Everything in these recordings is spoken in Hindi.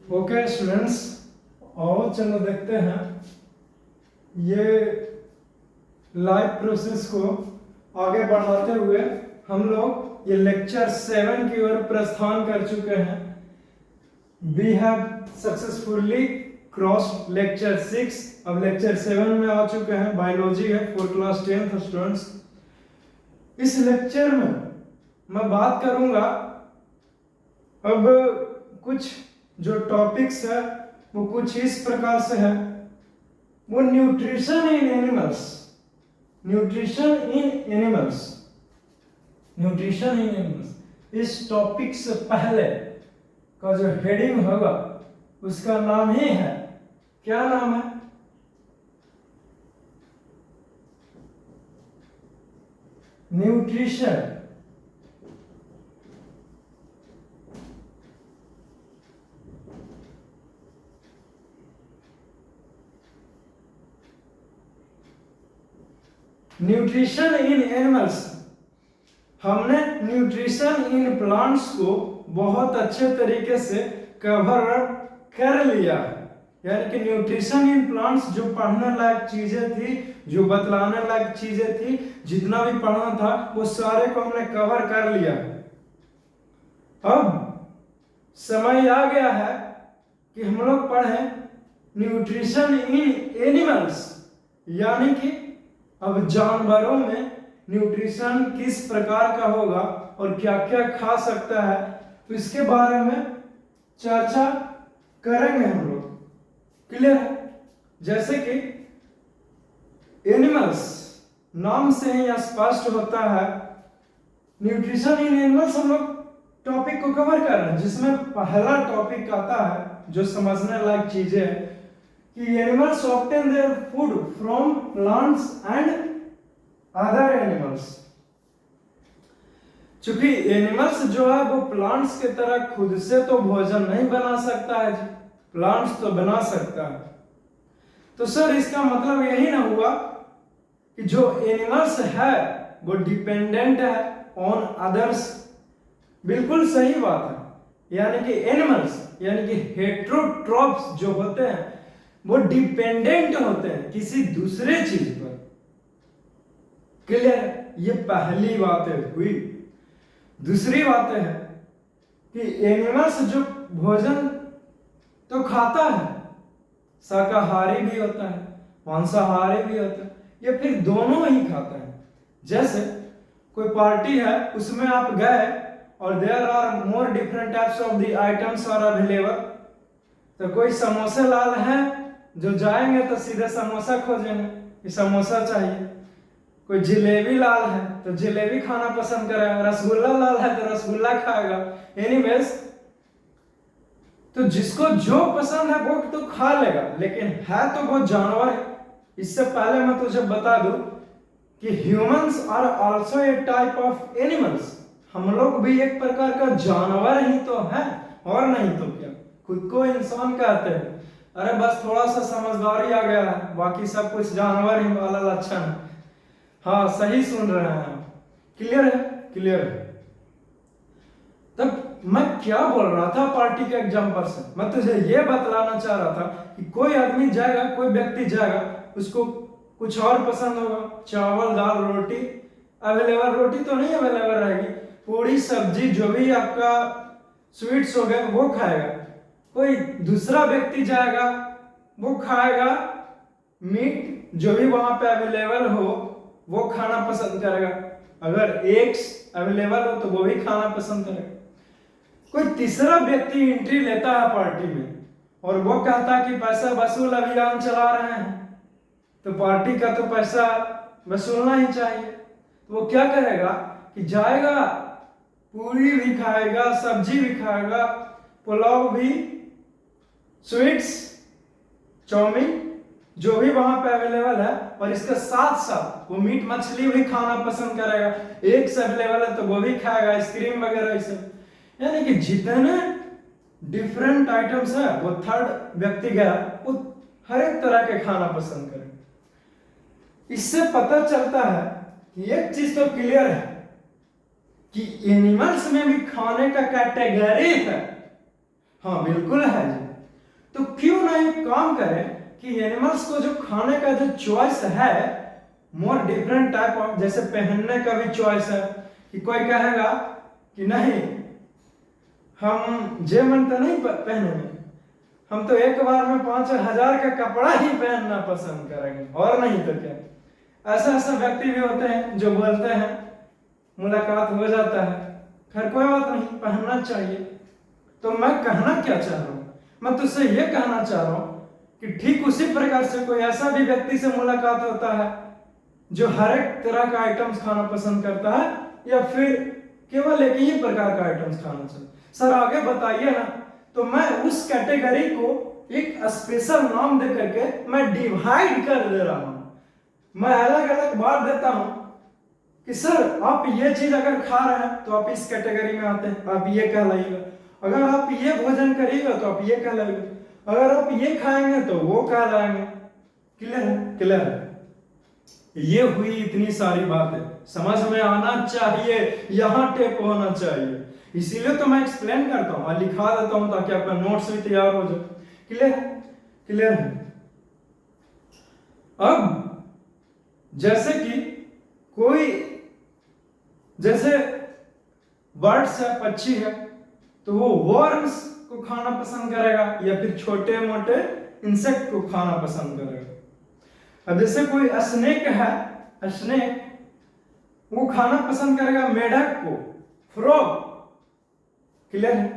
ओके स्टूडेंट्स, और चलो देखते हैं ये लाइव प्रोसेस को आगे बढ़ाते हुए हम लोग ये लेक्चर 7 की ओर प्रस्थान कर चुके हैं। We have successfully crossed lecture 6, अब लेक्चर 7 में आ चुके हैं। बायोलॉजी है फॉर क्लास 10th स्टूडेंट्स। इस लेक्चर में मैं बात करूंगा अब कुछ जो टॉपिक्स है वो कुछ इस प्रकार से है। वो nutrition in animals, nutrition in animals, nutrition in animals. इस टॉपिक से पहले का जो हेडिंग होगा उसका नाम ही है, क्या नाम है? Nutrition nutrition in animals. हमने न्यूट्रिशन इन प्लांट्स को बहुत अच्छे तरीके से कवर कर लिया है, यानी कि न्यूट्रिशन इन प्लांट्स जो पढ़ने लायक चीजें थी, जो बतलाने लायक चीजें थी, जितना भी पढ़ना था वो सारे को हमने कवर कर लिया। अब समय आ गया है कि हम लोग पढ़ें न्यूट्रिशन इन एनिमल्स, यानी कि अब जानवरों में न्यूट्रिशन किस प्रकार का होगा और क्या क्या खा सकता है, तो इसके बारे में चर्चा करेंगे हम लोग। क्लियर है? जैसे कि एनिमल्स नाम से ही स्पष्ट होता है, न्यूट्रिशन इन एनिमल्स हम लोग टॉपिक को कवर कर रहे हैं, जिसमें पहला टॉपिक आता है जो समझने लायक चीजें है कि animals obtain their food from plants and other animals. चूंकि एनिमल्स जो है वो प्लांट्स की तरह खुद से तो भोजन नहीं बना सकता है जी, प्लांट्स तो बना सकता है। तो सर इसका मतलब यही ना हुआ कि जो एनिमल्स है वो डिपेंडेंट है ऑन अदर्स। बिल्कुल सही बात है, यानी कि एनिमल्स यानी कि हेटेरोट्रॉप्स जो होते हैं वो डिपेंडेंट होते हैं किसी दूसरे चीज पर। क्लियर? ये पहली बात हुई। दूसरी बात है कि एनिमल्स जो भोजन तो खाता है, शाकाहारी भी होता है, मांसाहारी भी होता है, या फिर दोनों ही खाता है। जैसे कोई पार्टी है, उसमें आप गए और there are more different types of the items are available, तो कोई समोसे लाल है जो जाएंगे तो सीधे समोसा खोजेंगे कि समोसा चाहिए। कोई जिलेबी लाल है तो जिलेबी खाना पसंद करेगा, रसगुल्ला लाल है तो रसगुल्ला खाएगा। एनीवेज, तो जिसको जो पसंद है वो तो खा लेगा, लेकिन है तो वो जानवर है। इससे पहले मैं तुझे बता दूं कि humans are also a type of animals. हम लोग भी एक प्रकार का जानवर ही तो है, और नहीं तो क्या। खुद को इंसान कहते हैं, अरे बस थोड़ा सा समझदारी आ गया है, बाकी सब कुछ जानवर ही वाला लक्षण है। हाँ, सही सुन रहे हैं। क्लियर है? क्लियर है। तब मैं क्या बोल रहा था पार्टी के एग्जाम्पल से, मैं तुझे ये बतलाना चाह रहा था कि कोई आदमी जाएगा, कोई व्यक्ति जाएगा, उसको कुछ और पसंद होगा, चावल दाल रोटी अवेलेबल, रोटी तो नहीं अवेलेबल रहेगी, पूरी सब्जी जो भी आपका स्वीट्स हो गए वो खाएगा। कोई दूसरा व्यक्ति जाएगा, वो खाएगा मीट जो भी वहां पे अवेलेबल हो वो खाना पसंद करेगा। अगर एग्स अवेलेबल हो तो वो भी खाना पसंद करेगा। कोई तीसरा व्यक्ति एंट्री लेता है पार्टी में और वो कहता है कि पैसा वसूल अभियान चला रहे हैं, तो पार्टी का तो पैसा वसूलना ही चाहिए। तो वो क्या करेगा कि जाएगा, पूरी भी खाएगा, सब्जी भी खाएगा, पुलाव भी, स्वीट्स, चाउमीन जो भी वहां पे अवेलेबल है, और इसके साथ साथ वो मीट मछली भी खाना पसंद करेगा। एक से अवेलेबल है तो वो भी खाएगा, आइसक्रीम वगैरह ये सब। यानी कि जितने डिफरेंट आइटम्स है वो थर्ड व्यक्ति गया वो हर एक तरह के खाना पसंद करेगा। इससे पता चलता है कि एक चीज तो क्लियर है कि एनिमल्स में भी खाने का कैटेगरी है। हाँ बिल्कुल है जी, तो क्यों ना एक काम करें कि एनिमल्स को जो खाने का जो चॉइस है, मोर डिफरेंट टाइप ऑफ, जैसे पहनने का भी चॉइस है कि कोई कहेगा कि नहीं हम जे मन तो नहीं पहनेंगे, हम तो एक बार में 5,000 का कपड़ा ही पहनना पसंद करेंगे, और नहीं तो क्या। ऐसा ऐसा व्यक्ति भी होते हैं जो बोलते हैं, मुलाकात हो जाता है, खैर कोई बात नहीं, पहनना चाहिए। तो मैं कहना क्या चाह रहा हूँ, मैं तुझसे ये कहना चाह रहा हूँ कि ठीक उसी प्रकार से कोई ऐसा भी व्यक्ति से मुलाकात होता है जो हर एक तरह का आइटम्स खाना पसंद करता है, या फिर केवल एक ही प्रकार का आइटम्स खाना चाहिए। सर आगे बताइए ना। तो मैं उस कैटेगरी को एक स्पेशल नाम दे करके मैं डिवाइड कर दे रहा हूं, मैं अलग अलग बात देता हूं कि सर आप ये चीज अगर खा रहे हैं तो आप इस कैटेगरी में आते हैं, आप ये कहलाइएगा। अगर आप ये भोजन करिएगा तो आप ये कहलाइएगा, अगर आप ये खाएंगे तो वो कहलाएंगे। क्लियर है? क्लियर है? ये हुई इतनी सारी बातें, समझ में आना चाहिए, यहां टेप होना चाहिए, इसीलिए तो मैं एक्सप्लेन करता हूं और लिखा देता हूं ताकि आपका नोट्स भी तैयार हो जाए। क्लियर है? क्लियर है? अब जैसे कि कोई, जैसे बर्ड्स है, पक्षी है, तो वो वर्म्स को खाना पसंद करेगा या फिर छोटे मोटे इंसेक्ट को खाना पसंद करेगा। अब जैसे कोई स्नेक है, स्नेक वो खाना पसंद करेगा मेढक को, फ्रॉग। क्लियर है?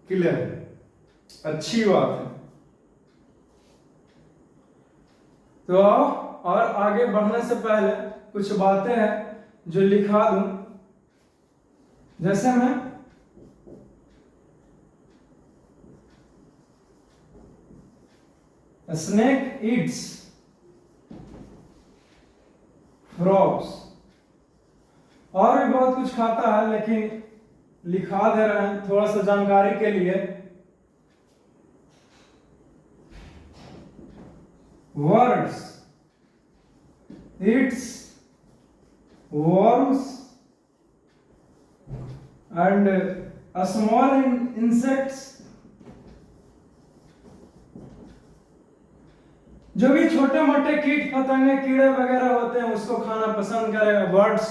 क्लियर है? अच्छी बात है। तो आओ, और आगे बढ़ने से पहले कुछ बातें हैं जो लिखा दूं। जैसे मैं स्नेक ईट्स फ्रॉग्स, और भी बहुत कुछ खाता है, लेकिन लिखा दे रहे हैं थोड़ा सा जानकारी के लिए। Words Yeats worms and small insects, जो भी छोटे मोटे कीट पतंगे कीड़े वगैरह होते हैं उसको खाना पसंद करेगा, बर्ड्स।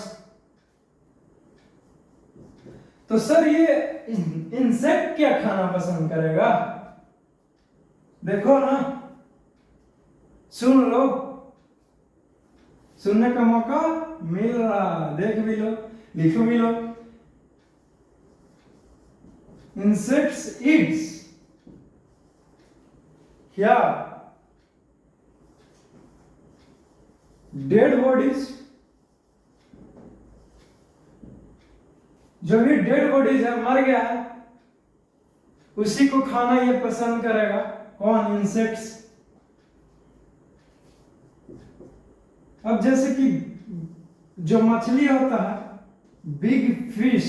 तो सर ये इंसेक्ट क्या खाना पसंद करेगा? देखो ना, सुन लो, सुनने का मौका मिल रहा, देख भी लो, लिख भी लो। इंसेक्ट्स ईट्स क्या? डेड बॉडीज, जो भी डेड बॉडीज है, मर गया है, उसी को खाना ये पसंद करेगा। कौन? इंसेक्ट्स। अब जैसे कि जो मछली होता है, big fish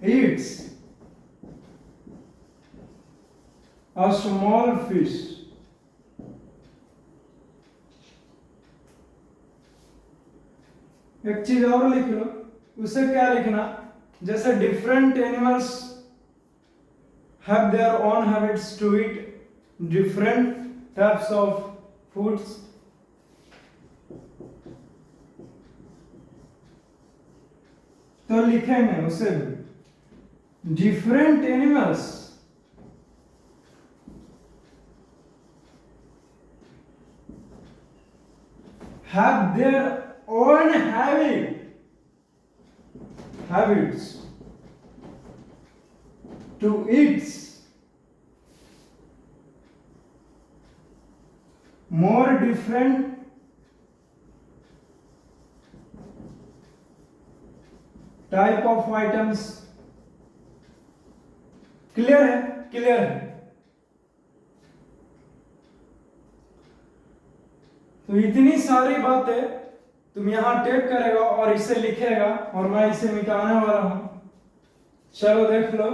eats a small fish. एक चीज और लिख लो, उसे क्या लिखना, जैसे different animals have their own habits to eat different types of foods. तो लिखेंगे उसे भी, different animals have their own habits to eat more different type of items. Clear है? क्लियर है? तो इतनी सारी बातें तुम यहां टेप करेगा और इसे लिखेगा, और मैं इसे मिटाने वाला हूं। चलो देख लो।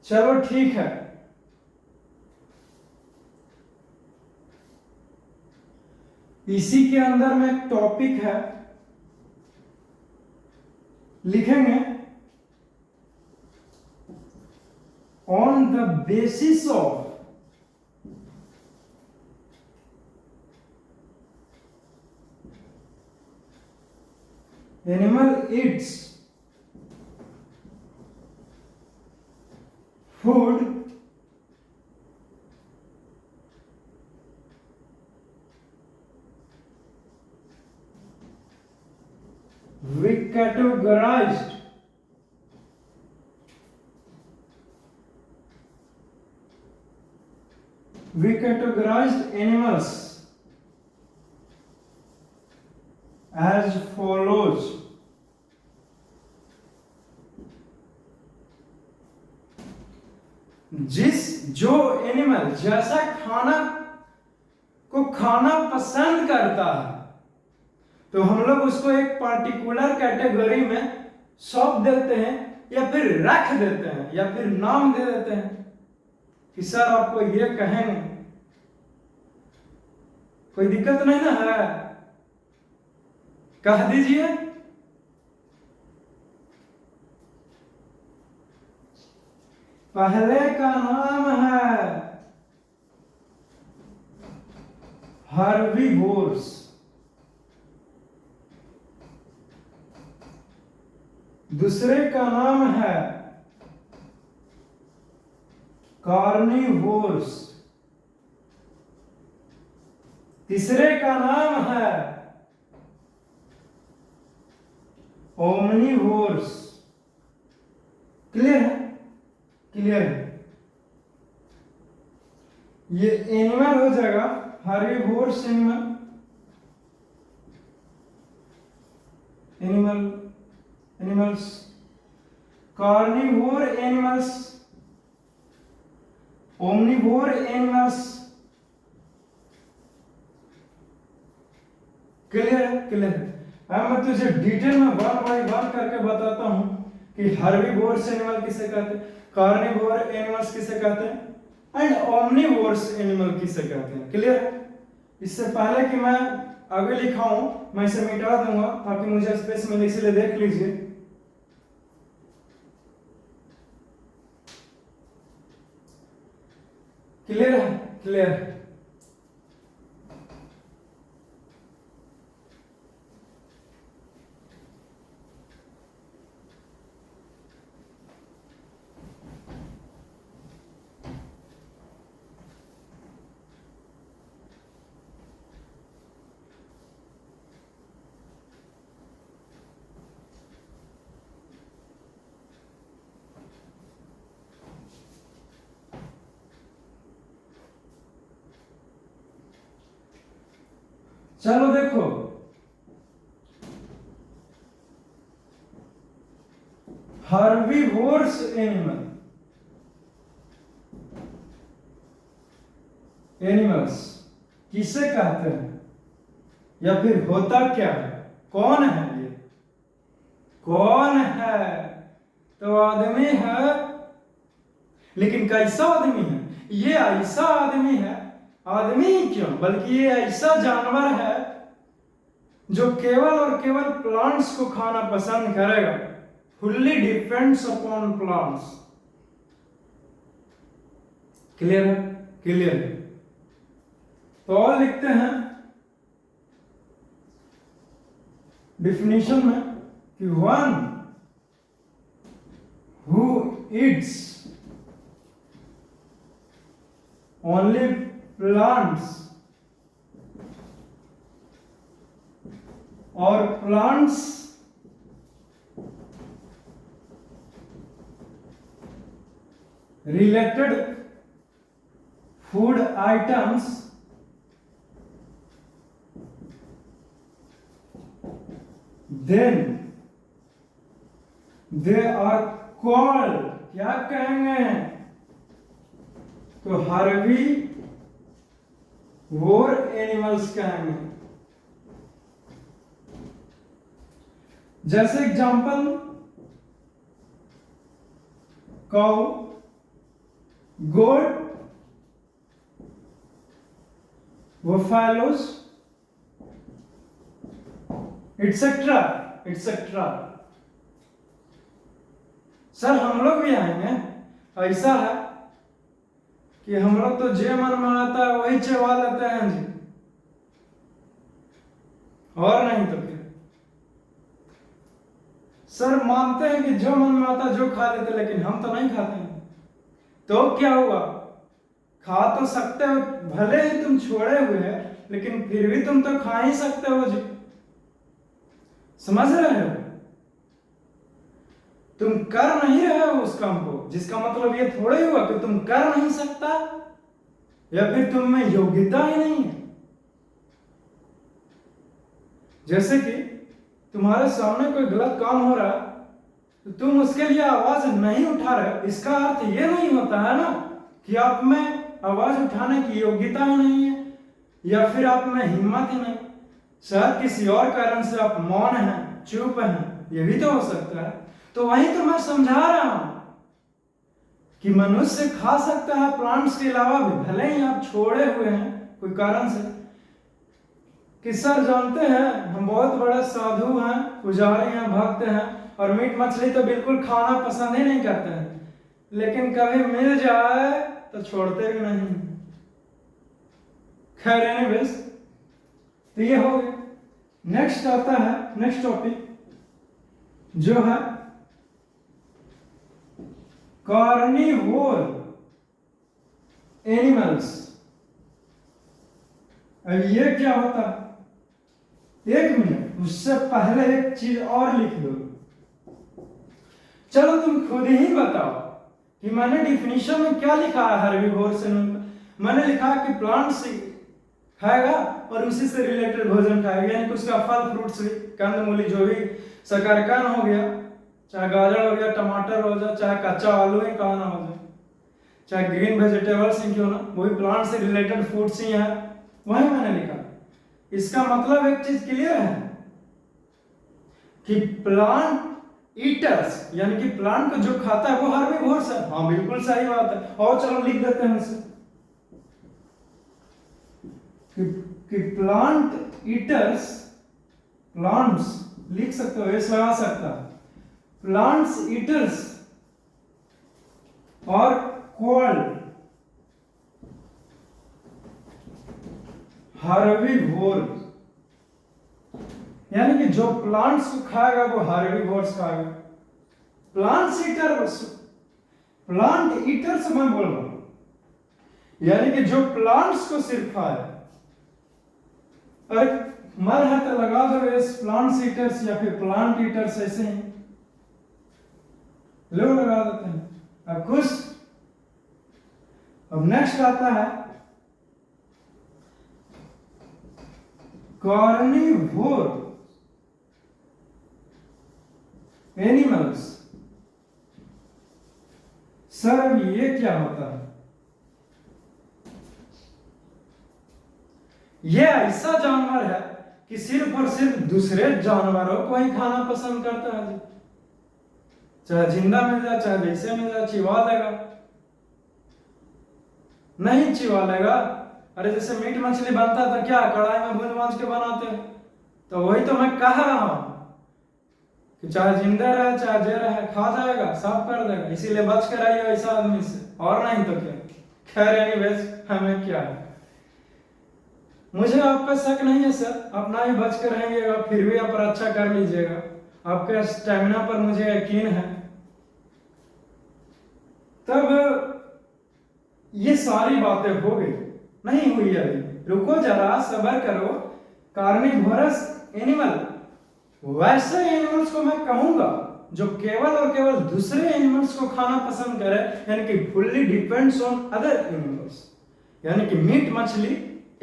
चलो ठीक है, इसी के अंदर में एक टॉपिक है, लिखेंगे the basis of animal eats food we categorized animals as follows. जो एनिमल जैसा खाना को खाना पसंद करता है तो हम लोग उसको एक पार्टिकुलर कैटेगरी में सौंप देते हैं या फिर रख देते हैं या फिर नाम दे देते हैं कि सर आपको ये कहेंगे, कोई दिक्कत नहीं ना है, कह दीजिए। पहले का नाम है हर्बीवोर्स, दूसरे का नाम है कार्निवोर्स, तीसरे का नाम है ओमनिवोर्स। क्लियर है? क्लियर है? ये एनिमल हो जाएगा herbivores animals, carnivore animals, omnivore animals. Clear है? क्लियर है? अब मैं तुझे डिटेल में वन बाय वन करके बताता हूं कि हर्बीवोर्स एनिमल किसे कहते हैं, कार्निवोर एनिमल्स किसे कहते हैं एंड ओमनिवोर्स एनिमल किसे कहते हैं। क्लियर है? इससे पहले कि मैं आगे लिखाऊं मैं इसे मिटा दूंगा ताकि मुझे स्पेस मिले, इसलिए देख लीजिए। क्लियर है? क्लियर है? चलो देखो, हर्बीवोर्स एनिमल्स किसे कहते हैं या फिर होता क्या है, कौन है ये, कौन है? तो आदमी है, लेकिन कैसा आदमी है? ये ऐसा आदमी है, आदमी ही क्यों बल्कि ये ऐसा जानवर है जो केवल और केवल प्लांट्स को खाना पसंद करेगा, fully depends upon plants. Clear है? क्लियर है? तो और लिखते हैं डिफिनीशन में कि one who eats only plants or plants related food items then they are called, क्या कहेंगे? तो हर्बी वोर एनिमल्स कहेंगे। जैसे एग्जांपल काउ, गोट, बुफैलोस एटसेट्रा एटसेट्रा। सर हम लोग भी आएंगे, ऐसा है कि हम लोग तो जे मन में आता है वही चबा लेते हैं जी, और नहीं तो क्या। सर मानते हैं कि जो मन में आता जो खा लेते, लेकिन हम तो नहीं खाते हैं। तो क्या हुआ, खा तो सकते हो, भले ही तुम छोड़े हुए हैं लेकिन फिर भी तुम तो खा ही सकते हो जी। समझ रहे हो, तुम कर नहीं रहे हो उस काम को, जिसका मतलब ये थोड़ा ही हुआ कि तुम कर नहीं सकता या फिर तुम में योग्यता ही नहीं है। जैसे कि तुम्हारे सामने कोई गलत काम हो रहा है तो तुम उसके लिए आवाज नहीं उठा रहे, इसका अर्थ ये नहीं होता है ना कि आप में आवाज उठाने की योग्यता ही नहीं है या फिर आप में हिम्मत ही नहीं। शायद किसी और कारण से आप मौन हैं, चुप हैं, ये भी तो हो सकता है। तो वही तो मैं समझा रहा हूं कि मनुष्य खा सकता है प्लांट्स के अलावा भी, भले ही आप छोड़े हुए हैं कोई कारण से। कि सर जानते हैं हम बहुत बड़े साधु हैं, पुजारी हैं, भक्त हैं और मीट मछली तो बिल्कुल खाना पसंद ही नहीं करते हैं, लेकिन कभी मिल जाए तो छोड़ते भी नहीं। खैर एनीवेज, तो ये हो गया। नेक्स्ट आता है, नेक्स्ट टॉपिक जो है कार्निवोर एनिमल्स। अब ये क्या होता है, एक मिनट, उससे पहले एक चीज और लिख दो। चलो तुम खुद ही बताओ कि मैंने डिफिनीशन में क्या लिखा है हर्बीवोर से। मैंने लिखा कि प्लांट्स खाएगा और उसी से रिलेटेड भोजन खाएगा, यानी कि उसका फल फ्रूट्स भी, कंदमूली जो भी शकरकंद हो गया, चाहे गाजर हो गया, टमाटर हो जाए, चाहे कच्चा आलू ही खाना हो जाए, चाहे ग्रीन वेजिटेबल्स ही क्यों ना, वही प्लांट से रिलेटेड फूड्स ही है, वही मैंने लिखा। इसका मतलब एक चीज क्लियर है कि प्लांट ईटर्स यानी कि प्लांट को जो खाता है वो हर्बीवोर्स है। हाँ बिल्कुल सही बात है। और चलो लिख देते हैं इसे कि प्लांट ईटर्स, प्लांट्स लिख सकते हो, ऐसा आ सकता है, प्लांट्स ईटर्स और कॉल्ड हर्बीवोर, यानी कि जो प्लांट्स को खाएगा वो हर्बीवोर्स खाएगा। प्लांट्स ईटर, प्लांट ईटर्स मैं बोल रहा हूं, यानी कि जो प्लांट्स को सिर्फ खाए। अरे मन है तो लगा दो इस प्लांट्स ईटर्स या फिर प्लांट ईटर्स, ऐसे ही लोग लगा देते हैं। अब खुश। अब नेक्स्ट आता है कार्निवोर एनिमल्स। सर अब ये क्या होता है, ये ऐसा जानवर है कि सिर्फ और सिर्फ दूसरे जानवरों को ही खाना पसंद करता है, चाहे जिंदा मिल जाए चाहे जैसे मिल जाए, चिवा लेगा, नहीं चिवा लेगा। अरे जैसे मीट मछली बनता था क्या कढ़ाई में भून भाज के बनाते हैं, तो वही तो मैं कह रहा हूं कि चाहे जिंदा रहे चाहे जे रहे खा जाएगा, साफ कर देगा। इसीलिए बच कर रहिए ऐसा आदमी से, और नहीं तो क्या। खैर एनीवेज, हमें क्या है, मुझे आप पे शक नहीं है सर, अपना ही बच कर रहेंगे, फिर भी आप रक्षा कर लीजिएगा, आपके स्टेमिना पर मुझे यकीन है। तब ये सारी बातें हो गई, नहीं हुई अभी, रुको जरा सब्र करो। कार्निवोरस एनिमल वैसे एनिमल्स को मैं कहूंगा जो केवल और केवल दूसरे एनिमल्स को खाना पसंद करे, यानी कि fully depends on other animals, यानी कि मीट मछली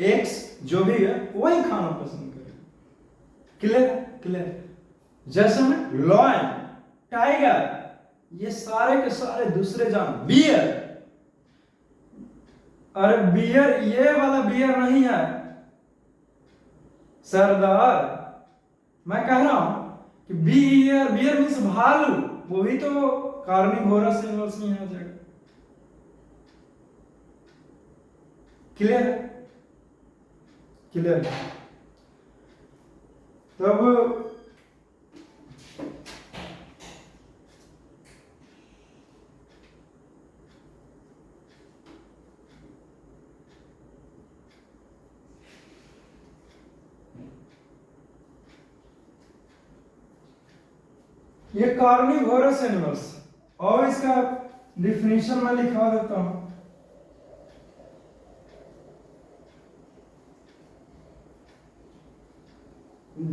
एग्स जो भी है वही खाना पसंद करे। Clear clear. जैसे में लॉयन, टाइगर, ये सारे के सारे दूसरे जानवर, बियर, अरे बियर ये वाला बियर नहीं है सरदार, मैं कह रहा हूं कि बियर, बियर मीन्स भालू, वो भी तो कार्निवोरस एनिमल्स में आ जाएगा। Clear clear. तब ये कार्निवोरस एनिमल्स, और इसका डिफिनीशन मैं लिखवा देता हूं।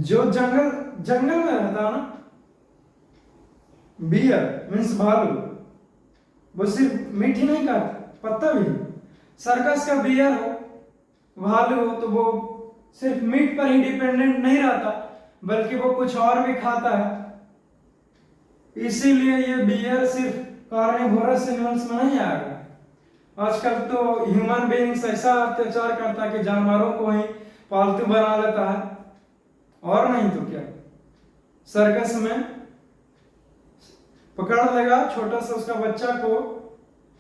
जो जंगल जंगल में रहता है ना, बियर मीन्स भालू, वो सिर्फ मीट ही नहीं खाता, पत्ता भी। सर्कस का बियर हो, भालू हो, तो वो सिर्फ मीट पर ही डिपेंडेंट नहीं रहता, बल्कि वो कुछ और भी खाता है। इसीलिए ये बियर सिर्फ कार्निवोरस एनिमल्स में नहीं आएगा। आजकल तो ह्यूमन बीइंग्स ऐसा अत्याचार करता है कि जानवरों को ही पालतू बना लेता है, और नहीं तो क्या। सर्कस में पकड़ लेगा छोटा सा उसका बच्चा को,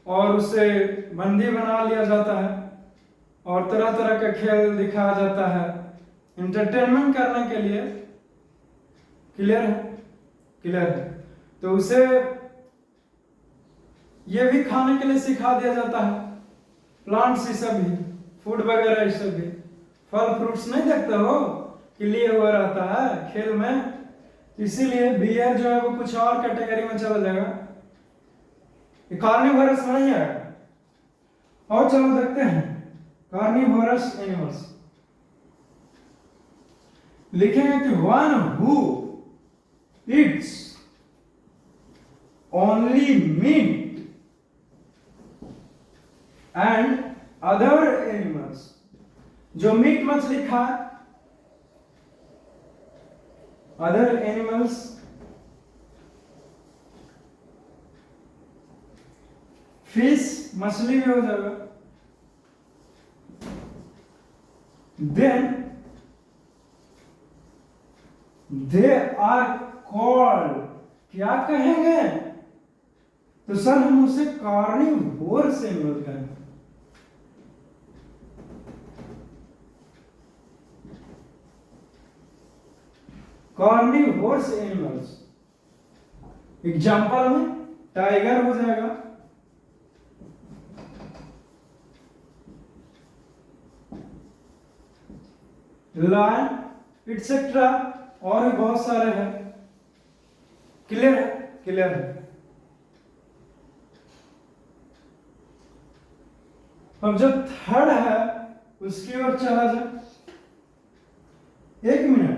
और उसे बंदी बना लिया जाता है, और तरह तरह का खेल दिखाया जाता है इंटरटेनमेंट करने के लिए। क्लियर है? क्लियर है। तो उसे ये भी खाने के लिए सिखा दिया जाता है, प्लांट्स, ये सब भी, फूड वगैरह, ये सब भी। फल फ्रूट्स नहीं देखते हो कि लिए हुआ रहता है खेल में, इसीलिए बियर जो है वो कुछ और कैटेगरी में चला जाएगा, ये कार्निवोरस में नहीं आएगा। और चलो देखते हैं कार्निवोरस एनिमल्स। लिखेंगे कि one who eats only meat and other animals, जो मीट मछली खाए, अदर एनिमल्स फिश, मछली भी हो जाएगा, देन दे आर कॉल्ड, क्या कहेंगे? तो सर हम उसे कार्निवोरस एनिमल कहेंगे। कार्निवोरस एनिमल्स, एग्जाम्पल में टाइगर हो जाएगा, लायन, एटसेट्रा, और भी बहुत सारे हैं। क्लियर है? क्लियर है। अब जो थर्ड है उसकी ओर चला जाए। एक मिनट,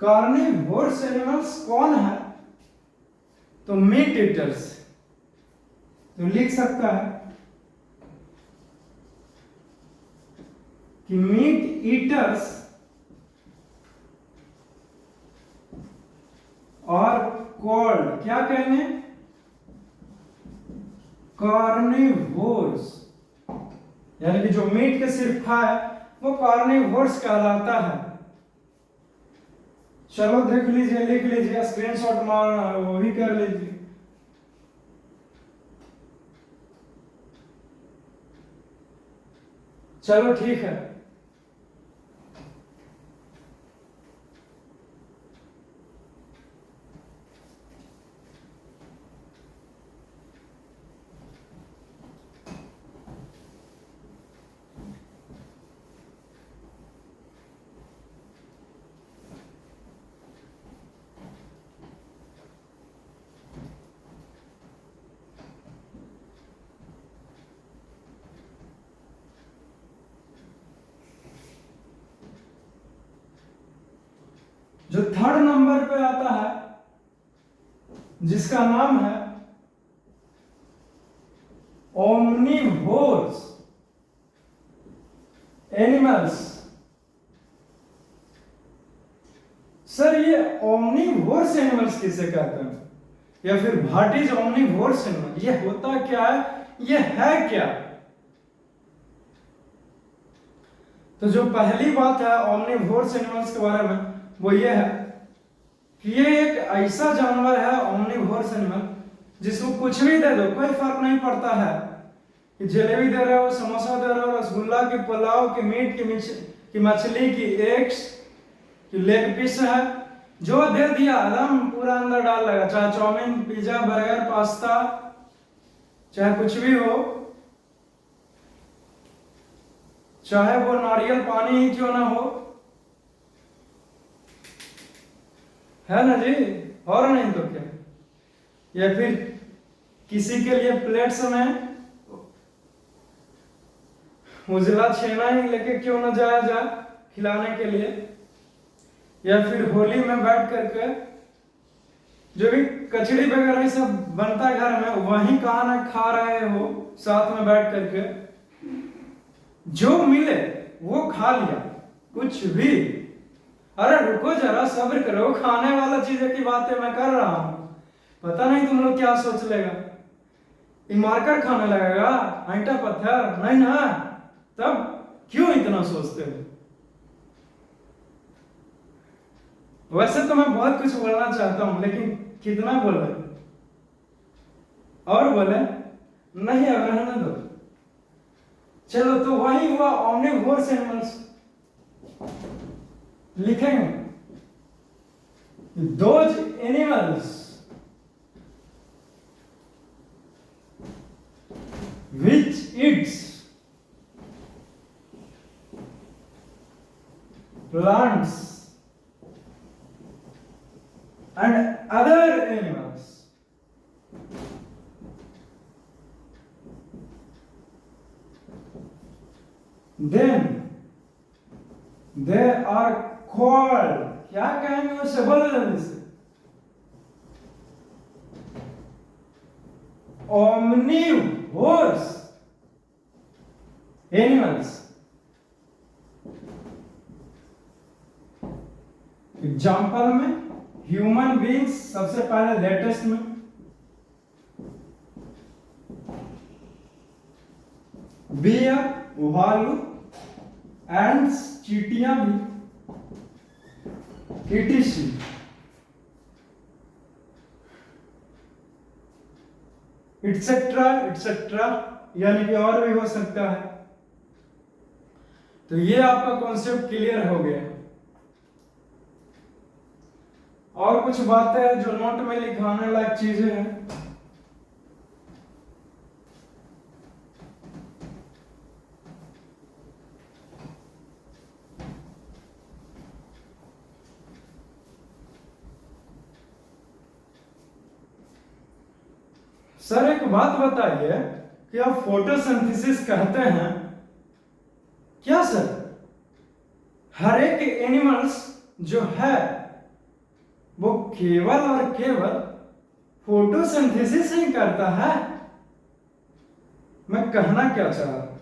कार्निवोरस एनिमल्स कौन है? तो मीट ईटर्स। तो लिख सकता है कि मीट ईटर्स और कॉल्ड, क्या कहेंगे? कार्निवोर्स, यानी कि जो मीट के सिर्फ खाए वो कार्निवोर्स कहलाता है। चलो देख लीजिए, लिख लीजिए, स्क्रीनशॉट मारना है वो भी कर लीजिए। चलो ठीक है। जो थर्ड नंबर पे आता है, जिसका नाम है ओमनिवोर्स एनिमल्स। सर ये ओमनिवोर्स एनिमल्स किसे कहते हैं, या फिर व्हाट इज ओमनिवोर्स एनिमल? ये होता क्या है, ये है क्या? तो जो पहली बात है ओमनिवोर्स एनिमल्स के बारे में, वो ये है कि ये एक ऐसा जानवर है, ओमनिवोर्स एनिमल, जिसको कुछ भी दे दो कोई फर्क नहीं पड़ता है कि जलेबी दे रहे हो, समोसा दे रहे हो, रसगुल्ला की, पुलाव की, मीट की, मछली की, एग्स की, लेग पीस है, जो दे दिया एकदम पूरा अंदर डाल लेगा, चाहे चाउमीन, पिज्जा, बर्गर, पास्ता, चाहे कुछ भी हो, चाहे वो नारियल पानी ही क्यों ना हो, है ना जी? और नहीं तो क्या। या फिर किसी के लिए प्लेट्स में उजला छेना ही लेके क्यों न जाया जाए खिलाने के लिए। या फिर होली में बैठ करके जो भी कचड़ी वगैरह ये सब बनता है घर में, वहीं कहा ना खा रहे हो साथ में बैठ करके, जो मिले वो खा लिया, कुछ भी। अरे रुको जरा, सब्र करो, खाने वाला चीजें की बातें मैं कर रहा हूं। पता नहीं तुम लोग क्या सोच लेगा, मारकर खाने लगेगा, ईंटा पत्थर नहीं ना, तब क्यों इतना सोचते हो। वैसे तो मैं बहुत कुछ बोलना चाहता हूं, लेकिन कितना बोले और बोले नहीं, अब रहने दो। चलो, तो वही हुआ omnivorous एनिमल्स। लिखेंगे those animals which eats plants and other animals then they are called, क्या कहेंगे उससे, बोलो जल्दी से, omnivorous animals। एग्जाम्पल में ह्यूमन बींग्स सबसे पहले लेटेस्ट में, बियर, भालू, एंड्स, चींटियां भी, etc, एटसेट्रा, यानी कि और भी हो सकता है। तो ये आपका कॉन्सेप्ट क्लियर हो गया। और कुछ बातें हैं जो नोट में लिखाने लायक चीजें हैं। सर एक बात बताइए, कि आप फोटोसिंथेसिस कहते हैं क्या सर हर एक एनिमल्स जो है वो केवल और केवल फोटोसिंथेसिस ही करता है? मैं कहना क्या चाह रहा,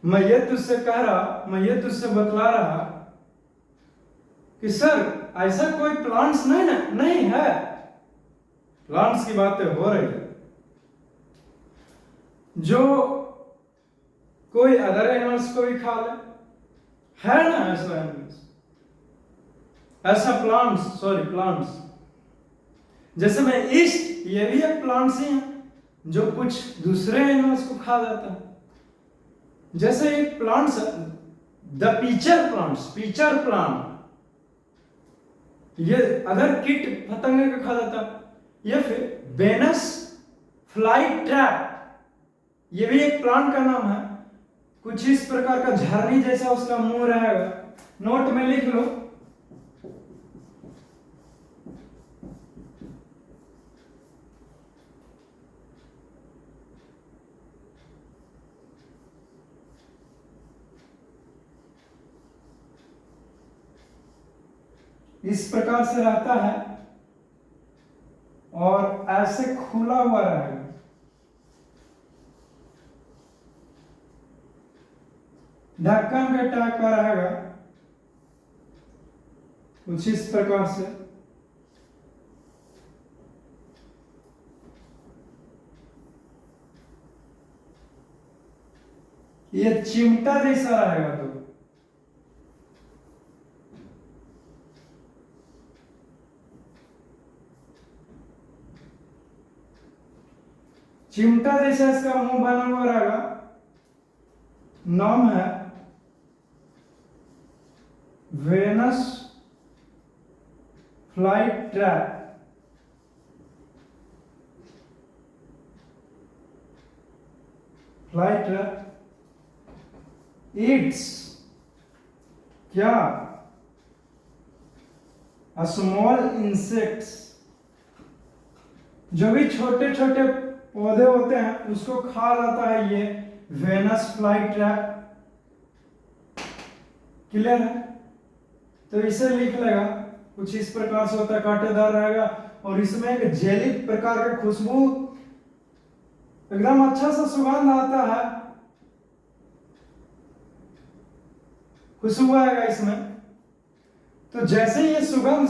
मैं ये तुझसे कह रहा, मैं ये तुझसे बतला रहा कि सर ऐसा कोई प्लांट्स नहीं है। प्लांट्स की बातें हो रही है, जो कोई अदर एनिमल्स को भी खा ले, है ना ऐसा एनिमल्स, ऐसा प्लांट्स। जैसे मैं ईस्ट, ये भी एक प्लांट्स ही है जो कुछ दूसरे एनिमल्स को खा जाता है। जैसे एक प्लांट्स, द पीचर प्लांट, ये अदर कीट पतंगे को खा जाता है। या फिर वेनस फ्लाई ट्रैप, ये भी एक प्लांट का नाम है। कुछ इस प्रकार का झरनी जैसा उसका मुंह रहेगा, नोट में लिख लो। इस प्रकार से रहता है और ऐसे खुला हुआ रहेगा। ढक्कन के टाइप का रहेगा कुछ इस प्रकार से। ये चिमटा जैसा रहेगा। तो चिमटा जैसा इसका मुंह बना हुआ रहेगा। नाम है Venus fly trap. Fly trap eats क्या? स्मॉल इंसेक्ट्स, जो भी छोटे छोटे पौधे होते हैं उसको खा जाता है ये वेनस फ्लाई ट्रैप। क्लियर है? तो इसे लिख लेगा, कुछ इस प्रकार से होता है, कांटेदार रहेगा और इसमें एक जेली प्रकार का खुशबू, एकदम अच्छा सा सुगंध आता है, खुशबू आएगा इसमें। तो जैसे ही ये सुगंध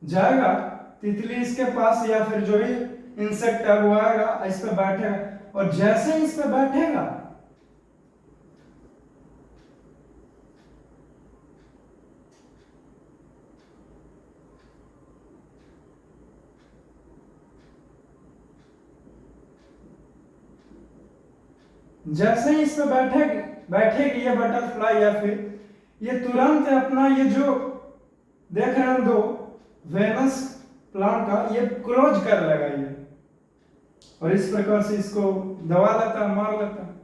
जाएगा, तितली इसके पास या फिर जो भी इंसेक्ट है वो आएगा, इस पे बैठेगा और जैसे ही इस पे बैठेगा जैसे ही इस पे बैठेगी ये बटरफ्लाई या फिर ये तुरंत अपना ये जो देख रहे हैं दो वेनस प्लांट का ये क्लोज कर लेगा ये, और इस प्रकार से इसको दबा लेता है, मार लेता है।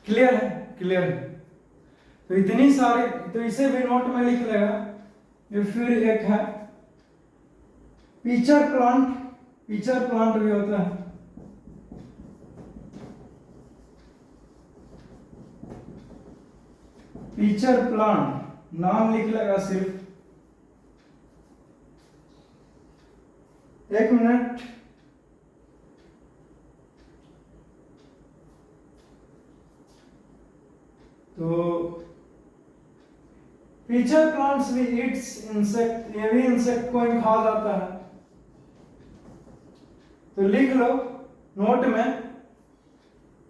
क्लियर है? क्लियर है। तो इतनी सारी, तो इसे भी नोट में लिख लेगा। ये फिर एक है पीचर प्लांट, पीचर प्लांट भी होता है। पीचर प्लांट नाम लिख लेगा सिर्फ, एक मिनट। तो पीचर प्लांट्स भी इट्स इंसेक्ट, ये भी इंसेक्ट को ही खा जाता है। तो लिख लो नोट में,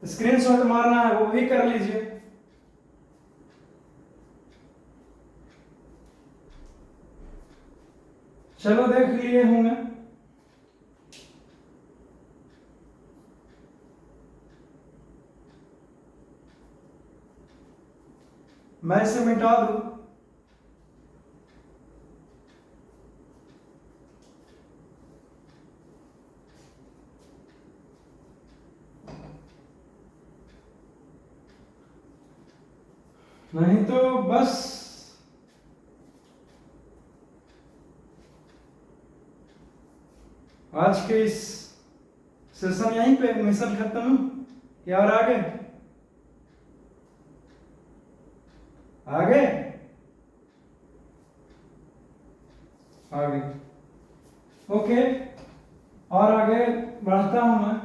स्क्रीनशॉट मारना है वो भी कर लीजिए। चलो देख लिए होंगे। मैं इसे मिटा दूं। नहीं तो बस आज के इस सेशन यहीं पे मिशन खत्म। यार आगे आगे आगे ओके, और आगे बढ़ता हूं मैं।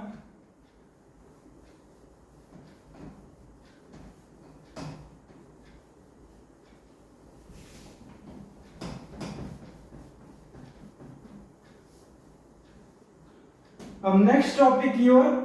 अब नेक्स्ट टॉपिक की ओर।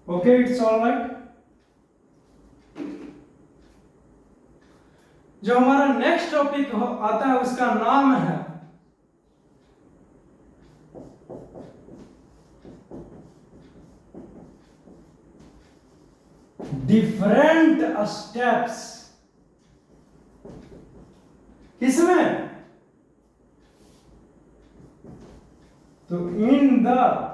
Okay, it's all right. जो हमारा नेक्स्ट टॉपिक आता है उसका नाम है डिफरेंट स्टेप्स। किसमें? तो इन द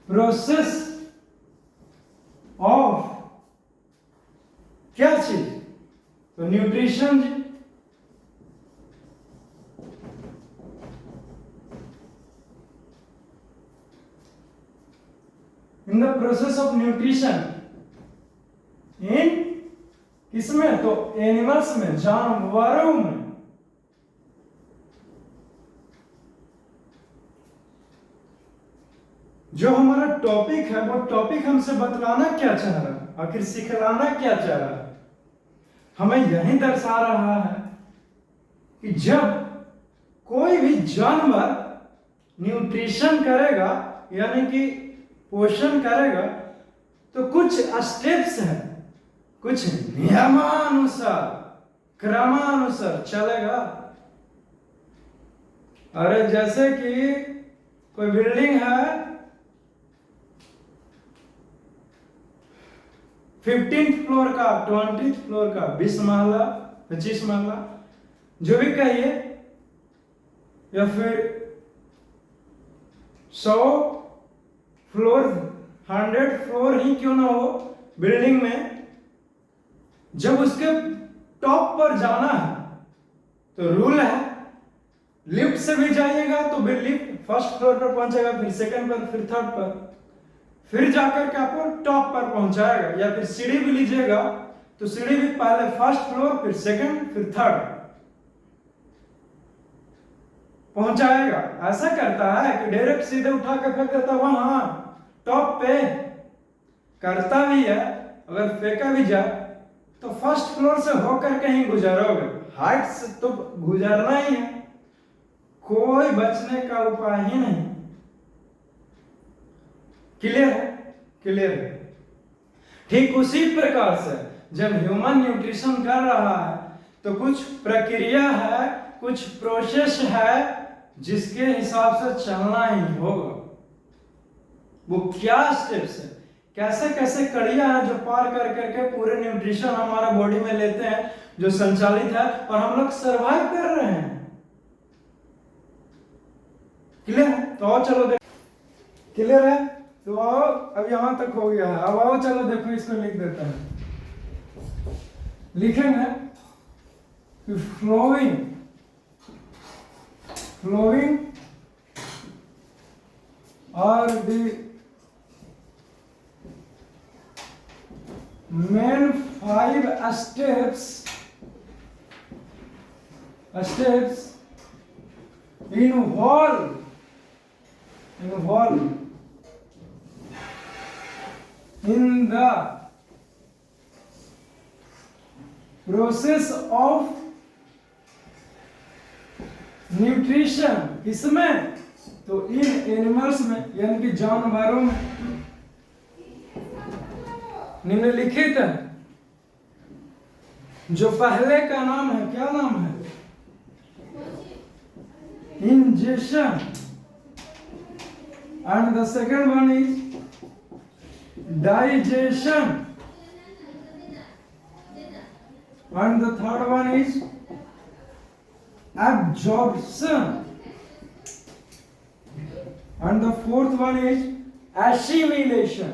प्रोसेस ऑफ क्या चीज? तो न्यूट्रिशन जी। In the process of nutrition, in किसमें? तो एनिमल्स में, जानवरों में। जो हमारा टॉपिक है वो टॉपिक हमसे बतलाना क्या चाह रहा है, आखिर सिखलाना क्या चाह रहा है? हमें यही दर्शा रहा है कि जब कोई भी जानवर न्यूट्रिशन करेगा यानी कि पोषण करेगा तो कुछ स्टेप्स हैं, कुछ नियमानुसार, क्रमानुसार चलेगा। अरे जैसे कि कोई बिल्डिंग है 15th फ्लोर का, 20th फ्लोर का, 20 महला, 25 महला, जो भी कहिए, या फिर 100 फ्लोर, 100 फ्लोर ही क्यों ना हो बिल्डिंग में, जब उसके टॉप पर जाना है तो रूल है लिफ्ट से भी जाइएगा तो लिफ्ट फर्स्ट फ्लोर पर पहुंचेगा, फिर सेकंड पर, फिर थर्ड पर, फिर जाकर के आपको टॉप पर पहुंचाएगा। या फिर सीढ़ी भी लीजिएगा तो सीढ़ी भी पहले फर्स्ट फ्लोर, फिर सेकंड, फिर थर्ड पहुंचाएगा। ऐसा करता है कि डायरेक्ट सीधे उठा के फेंक देता वहां टॉप पे, करता भी है। अगर फेंका भी जाए तो फर्स्ट फ्लोर से होकर के ही गुजरोगे, हाइट से तो गुजरना ही है, कोई बचने का उपाय ही नहीं। क्लियर है? क्लियर है। ठीक उसी प्रकार से जब ह्यूमन न्यूट्रिशन कर रहा है तो कुछ प्रक्रिया है, कुछ प्रोसेस है जिसके हिसाब से चलना ही होगा। वो क्या स्टेप्स है, कैसे कैसे कड़ियां हैं जो पार कर करके पूरे न्यूट्रिशन हमारा बॉडी में लेते हैं, जो संचालित है और हम लोग सरवाइव कर रहे हैं। क्लियर है? तो आओ चलो देख। क्लियर है? तो आओ, अब यहां तक हो गया है। अब आओ चलो देखो, इसको लिख देता है। लिखेंगे कि flowing are the main 5 steps involved in the process of nutrition. इसमें तो इन एनिमल्स में यानी कि जानवरों में निम्नलिखित जो पहले का नाम है, क्या नाम है? Injection, and the second one is digestion, and the third one is absorption, and the fourth one is assimilation.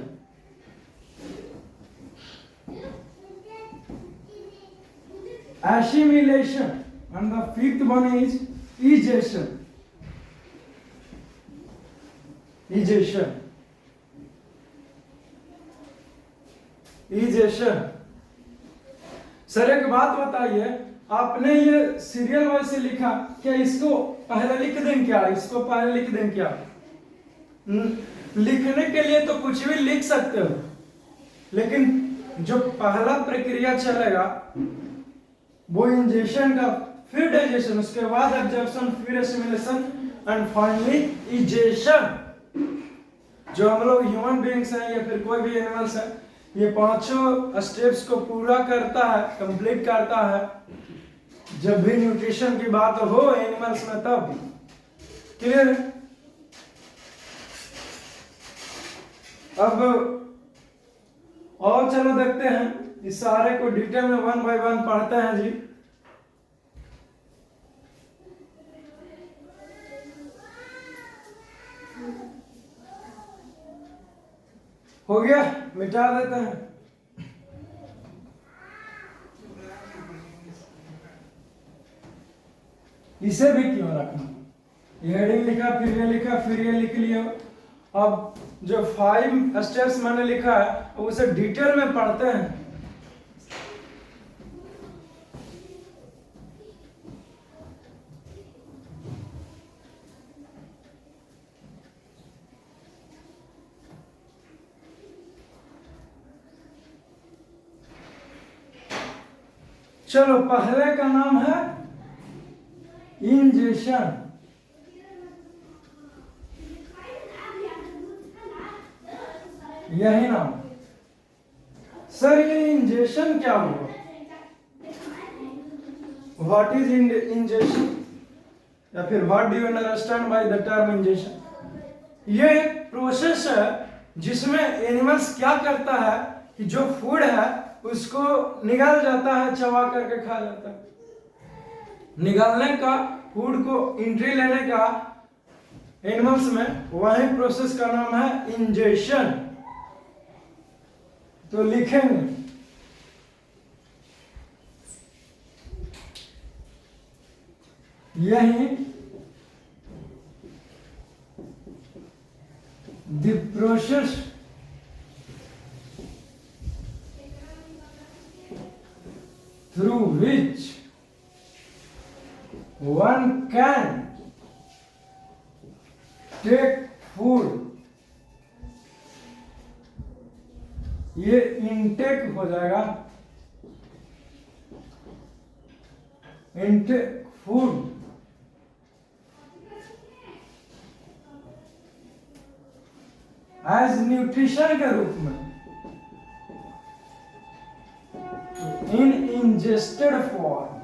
And the fifth one is egestion. Sir एक बात बताइए, आपने ये सीरियल वाइज से लिखा, क्या इसको पहले लिख दें क्या, इसको पहले लिख दें क्या? लिखने के लिए तो कुछ भी लिख सकते हो, लेकिन जो पहला प्रक्रिया चलेगा वो इंजेक्शन का, फिर डाइजेशन, उसके बाद एब्जॉर्प्शन, फिर एसिमिलेशन एंड फाइनली इजेशन। जो हम लोग ह्यूमन बीइंग्स हैं या फिर कोई भी एनिमल्स है, ये पांचों स्टेप्स को पूरा करता है, कंप्लीट करता है जब भी न्यूट्रिशन की बात हो एनिमल्स में तब। क्लियर है? अब और चलो देखते हैं, इस सारे को डिटेल में 1 बाय 1 पढ़ते हैं जी। हो गया, मिटा देते हैं। इसे भी क्यों रखना, ये हेडिंग लिखा, फिर ये लिखा, फिर ये लिख लिया। अब जो 5 स्टेप्स मैंने लिखा है उसे डिटेल में पढ़ते हैं। चलो, पहले का नाम है इंजेक्शन, यही नाम। सर ये इंजेक्शन क्या हुआ? व्हाट इज इंजेक्शन, या फिर what do you understand by the term injection? ये एक प्रोसेस है जिसमें एनिमल्स क्या करता है कि जो फूड है उसको निगल जाता है, चबा करके खा जाता है। निगलने का, फूड को एंट्री लेने का एनिमल्स में, वही प्रोसेस का नाम है इंजेक्शन। तो लिखेंगे यही the process through which one can take food, ये इनटेक हो जाएगा, इनटेक फूड एज न्यूट्रिशन के रूप में इन इंजेस्टेड फॉर्म।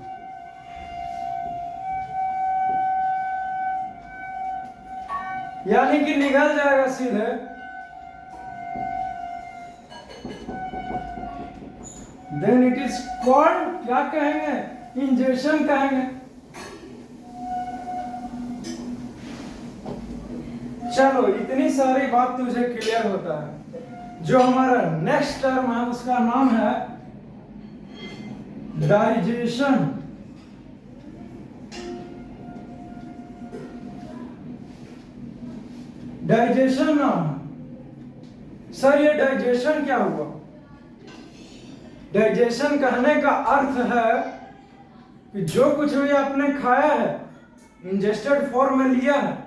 यानी कि निकल जाएगा सीधे, देन इट इज कॉल्ड, क्या कहेंगे, इंजेक्शन कहेंगे। चलो इतनी सारी बात तुझे क्लियर होता है। जो हमारा नेक्स्ट टर्म है उसका नाम है डाइजेशन। डाइजेशन नाम है। सर ये डाइजेशन क्या हुआ? डाइजेशन कहने का अर्थ है कि जो कुछ भी आपने खाया है, इंजेस्टेड फॉर्म में लिया है,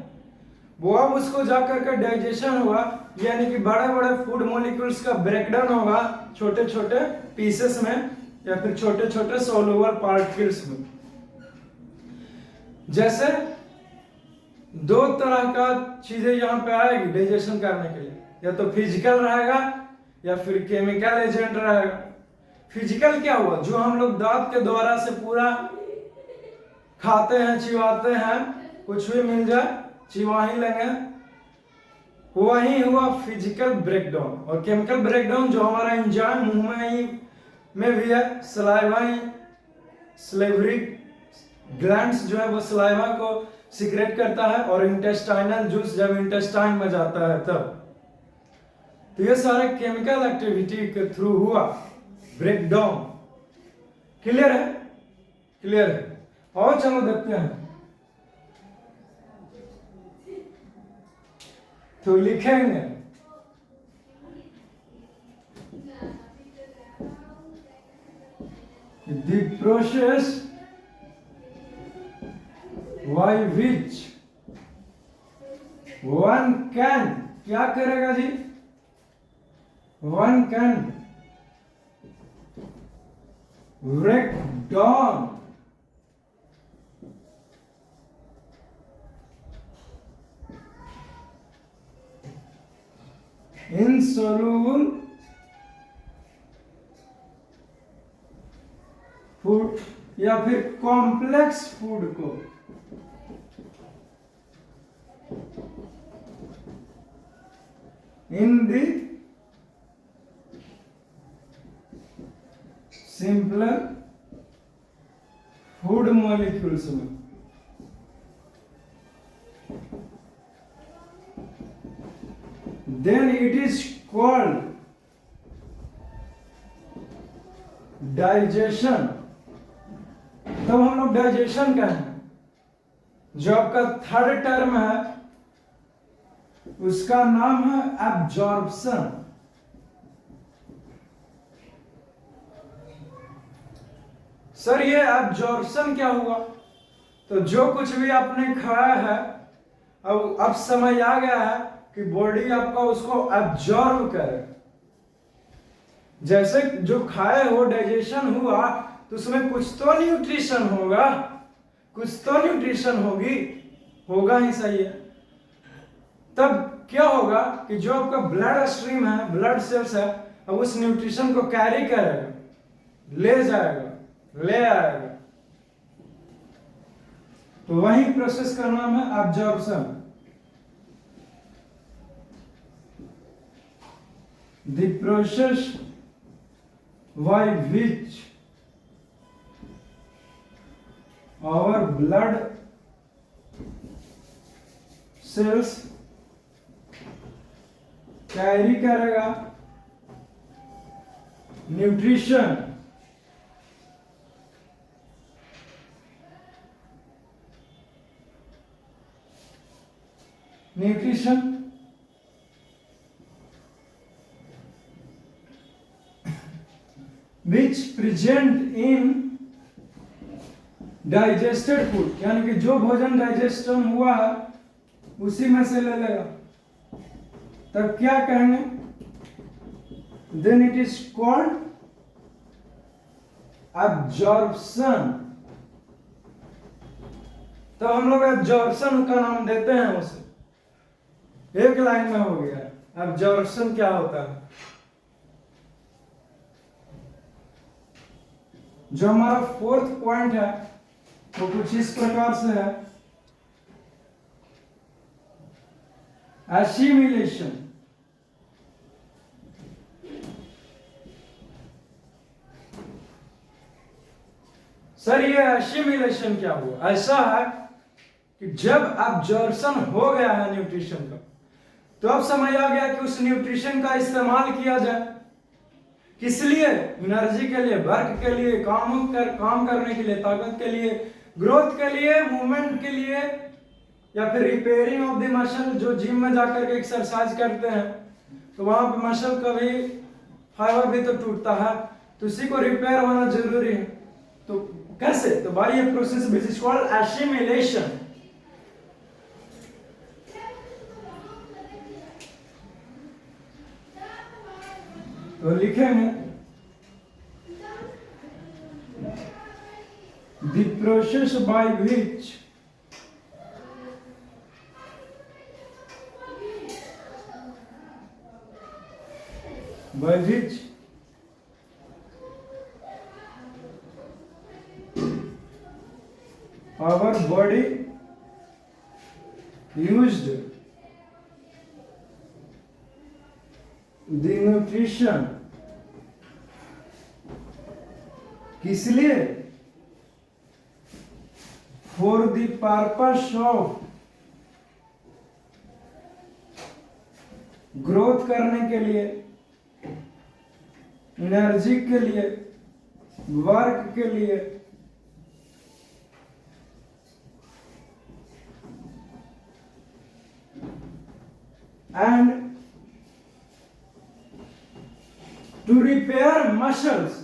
वो अब उसको जाकर के डाइजेशन हुआ, यानी कि बड़े बड़े फूड मॉलिक्यूल्स का ब्रेकडाउन होगा छोटे छोटे पीसेस में या फिर छोटे छोटे सोलुबल पार्टिकल्स में। जैसे दो तरह का चीजें यहाँ पे आएगी डाइजेशन करने के लिए, या तो फिजिकल रहेगा या फिर केमिकल एजेंट रहेगा। फिजिकल क्या हुआ? जो हम लोग दांत के द्वारा से पूरा खाते हैं, चिबाते हैं, कुछ भी मिल जाए चिबा ही लेंगे, वही हुआ फिजिकल ब्रेकडाउन। और केमिकल ब्रेकडाउन जो हमारा एंजाइम मुंह में ही में भी है, सलाइवा, स्लेवरी ग्लैंड्स जो है वो सलाइवा को सिक्रेट करता है, और इंटेस्टाइनल जूस जब इंटेस्टाइन में जाता है तब। तो ये सारे केमिकल एक्टिविटी के थ्रू हुआ ब्रेकडाउन। क्लियर है? क्लियर है। और चलो देखते हैं। तो लिखेंगे the process by which one can, क्या करेगा जी? one can break down insoluble food या फिर कॉम्प्लेक्स फूड को in the simpler food molecules में। then it is called digestion। तब हम लोग डाइजेशन कहें। जो आपका थर्ड टर्म है उसका नाम है एब्जॉर्प्शन। सर ये एब्जॉर्प्शन क्या हुआ? तो जो कुछ भी आपने खाया है, अब समय आ गया है कि बॉडी आपका उसको एब्जॉर्ब करे। जैसे जो खाए हो, डाइजेशन हुआ, तो उसमें कुछ तो न्यूट्रिशन होगा, कुछ तो न्यूट्रिशन होगी, होगा ही, सही है। तब क्या होगा कि जो आपका ब्लड स्ट्रीम है, ब्लड सेल्स है, अब उस न्यूट्रिशन को कैरी करेगा, ले जाएगा, ले आएगा। तो वही प्रोसेस का नाम है absorption. The process by which our blood cells carry करेगा nutrition, which present in digested food, यानी कि जो भोजन डाइजेशन हुआ है उसी में से ले लेगा। तब क्या कहेंगे? Then it is called absorption. तो हम लोग एब्जॉर्प्शन का नाम देते हैं उसे। एक लाइन में हो गया एब्जॉर्प्शन क्या होता है। जो हमारा फोर्थ पॉइंट है वो कुछ इस प्रकार से है, एसिमिलेशन। सर ये एसिमिलेशन क्या हुआ? ऐसा है कि जब एब्जॉर्प्शन हो गया है न्यूट्रिशन का, तो अब समझ आ गया कि उस न्यूट्रिशन का इस्तेमाल किया जाए किस लिए? एनर्जी के लिए, वर्क के लिए, काम करने के लिए, ताकत के लिए, ग्रोथ के लिए, मूवमेंट के लिए, या फिर रिपेयरिंग ऑफ द मसल। जो जिम में जाकर के एक्सरसाइज करते हैं तो वहां पे मसल का भी फाइबर भी तो टूटता है, तो उसी को रिपेयर होना जरूरी है। तो कैसे? तो बाय ये process which is called assimilation. तो लिखेंगे the process by which our body used the nutrition, किस लिए? for the purpose of growth करने के लिए, एनर्जी के लिए, वर्क के लिए, and to repair muscles.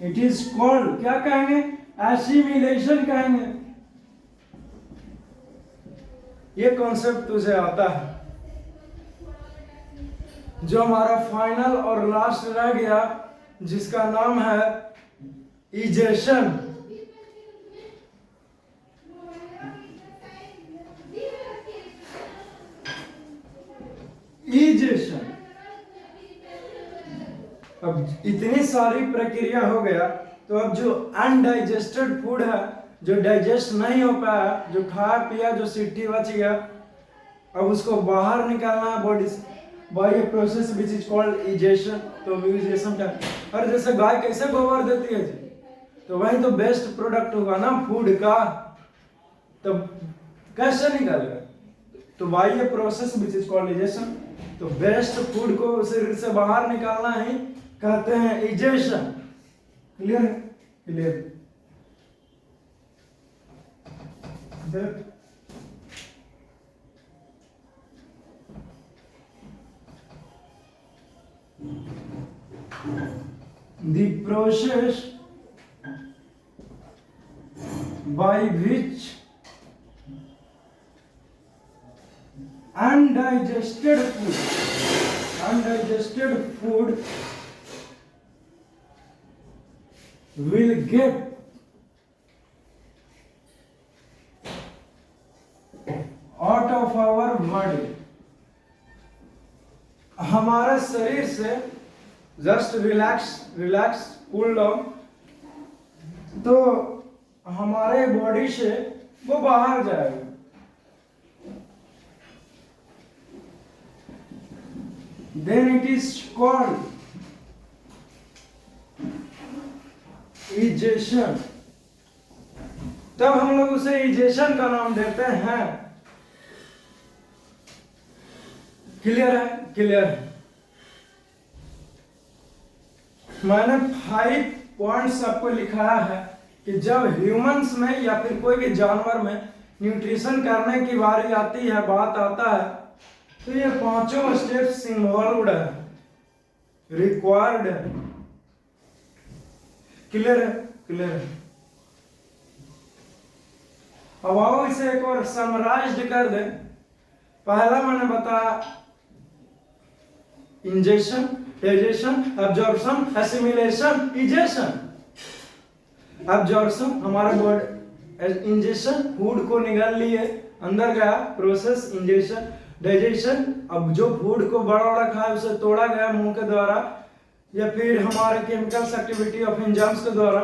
It is called, क्या कहेंगे? एसिमिलेशन कहेंगे। ये कॉन्सेप्ट तुझे आता है। जो हमारा फाइनल और लास्ट रह गया जिसका नाम है इजेशन। इजेशन। अब इतनी सारी प्रक्रिया हो गया, तो अब जो अनडाइजेस्टेड फूड है, जो डाइजेस्ट नहीं हो पाया, जो खाया पिया, जो सिट्टी बच गया, अब उसको बाहर निकालना है बॉडी से by a process which is called egestion. तो इजेशन क्या? और जैसे गाय कैसे गोबर देती है जी, तो वही तो बेस्ट प्रोडक्ट होगा ना फूड का, तो कैसे निकालेगा? तो by a process which is called egestion. तो बेस्ट फूड को शरीर से बाहर निकालना ही कहते हैं इजेशन। क्लियर है? Clear. The process by which undigested food will get out of our body, हमारे शरीर से जस्ट रिलैक्स कूल डाउन, तो हमारे बॉडी से वो बाहर जाएगा। Then it is called egestion. तब हम लोग उसे इजेशन का नाम देते हैं। क्लियर है? क्लियर है। मैंने 5 पॉइंट्स आपको लिखाया है कि जब ह्यूमंस में या फिर कोई भी जानवर में न्यूट्रिशन करने की बारी आती है, बात आता है, तो ये 5 स्टेप्स इन्वॉल्वड है, रिक्वायर्ड है। क्लियर है? क्लियर है। अब आओ इसे एक और समराइज्ड कर दे। पहला मैंने बताया injection, digestion, absorption, assimilation, egestion. Absorption हमारे बॉडी, इंजेक्शन फूड को निकाल लिए, अंदर गया, प्रोसेस इंजेक्शन। डाइजेशन अब जो फूड को बड़ा बड़ा खाया उसे तोड़ा गया मुंह के द्वारा या फिर हमारे केमिकल्स एक्टिविटी ऑफ एंजाइम्स के द्वारा,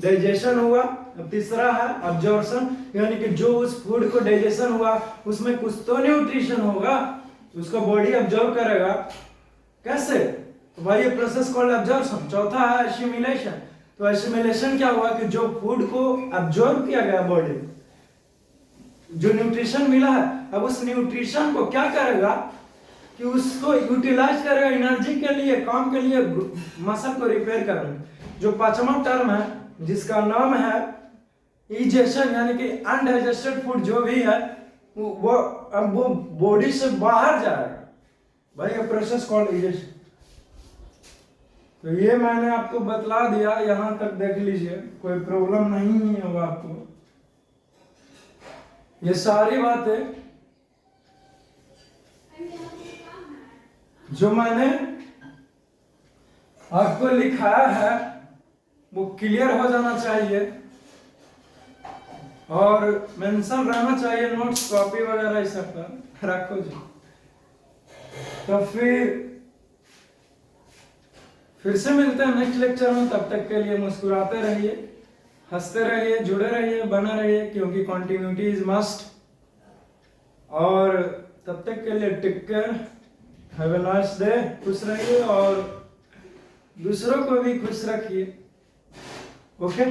डाइजेशन हुआ। अब तीसरा है एब्जॉर्प्शन, यानी कि जो उस फूड को डाइजेशन हुआ उसमें कुछ तो न्यूट्रिशन होगा, उसको बॉडी एब्जॉर्ब करेगा। कैसे? तो भाई ये प्रोसेस कॉल्ड एब्जॉर्प्शन। चौथा है एसिमिलेशन। तो एसिमिलेशन क्या हुआ कि जो फूड को एब्जॉर्ब किया गया बॉडी, जो न्यूट्रिशन मिला है, अब उस न्यूट्रिशन को क्या करेगा कि उसको यूटिलाइज करेगा एनर्जी के लिए, काम के लिए, मसल को रिपेयर करने। जो 5वां टर्म है जिसका नाम है इजेशन, यानी कि अनडाइजेस्टेड फूड जो भी है वो बॉडी से बाहर जाएगा। भाई ये प्रोसेस कॉल्ड इजेशन। तो ये मैंने आपको बतला दिया, यहां तक देख लीजिए, कोई प्रॉब्लम नहीं होगा आपको। ये सारी बातें जो मैंने आपको लिखाया है वो क्लियर हो जाना चाहिए और मेंशन रहना चाहिए, नोट्स कॉपी वगैरह इस सब का रखो जी। तो फिर से मिलते हैं नेक्स्ट लेक्चर में। तब तक के लिए मुस्कुराते रहिए, हंसते रहिए, जुड़े रहिए, बने रहिए, क्योंकि कॉन्टिन्यूटी इज मस्ट। और तब तक के लिए take care, have a nice day. खुश रहिए और दूसरों को भी खुश रखिए। ओके।